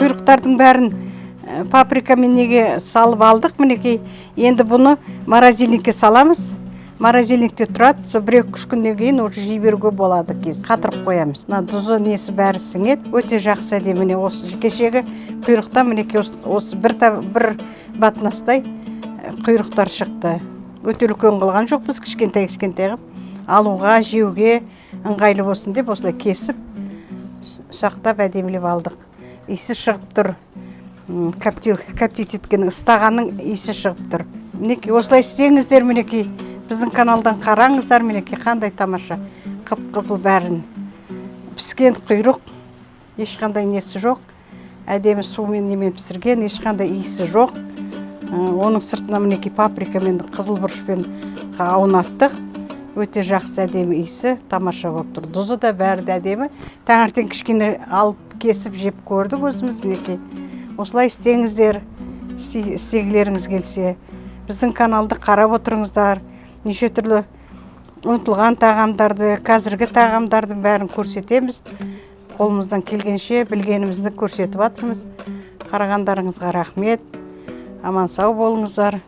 құйрықтардың бәрін паприкамен неге салып алдық. Мінекей, енді бұны морозильникке саламыз. Морозильникте тұрады, сол 1-2 күннен кейін уже жей беруге болады. Қатырып қоямыз. Мына тұзы несі бәрі сіңеді. Өте жақсы әдемі. Міне осы кешегі құйрықта мінекей осы бір батнастай құйрықтар шықты. Өте үлкен қылған жоқпыз, кішкентай қылып. Алуға, жеуге ыңғайлы болсын деп осылай кесіп, сақтап әдемілеп алдық. Иісі шығып тұр. Коптить еткен ыстағанның иісі шығып тұр. Мінекей осылай істеңіздер, мінекей. Біздің каналдан қараңыздар, мінекей қандай тамаша. Қып-қызыл бәрін. Піскен құйрық, ешқандай несі жоқ. Әдемі сумен немен пісірген, ешқандай иісі жоқ. Оның сыртына мінекей паприкамен, қызыл бұрышпен аунаттық. Өте жақсы әдемі иісі, тамаша болып тұр. Тұзы да бәрі де әдемі. Таңертең кішкене алып кесіп жеп көрдік өзіміз, мінекей. Осылай істеңіздер, істегілеріңіз келсе. Біздің каналды қарап отырыңыздар. Неше түрлі ұмытылған тағамдарды, қазіргі тағамдардың бәрін көрсетеміз. Қолымыздан келгенше білгенімізді көрсетіп жатырмыз. Қарағандарыңызға рахмет. Аман сау болыңыздар.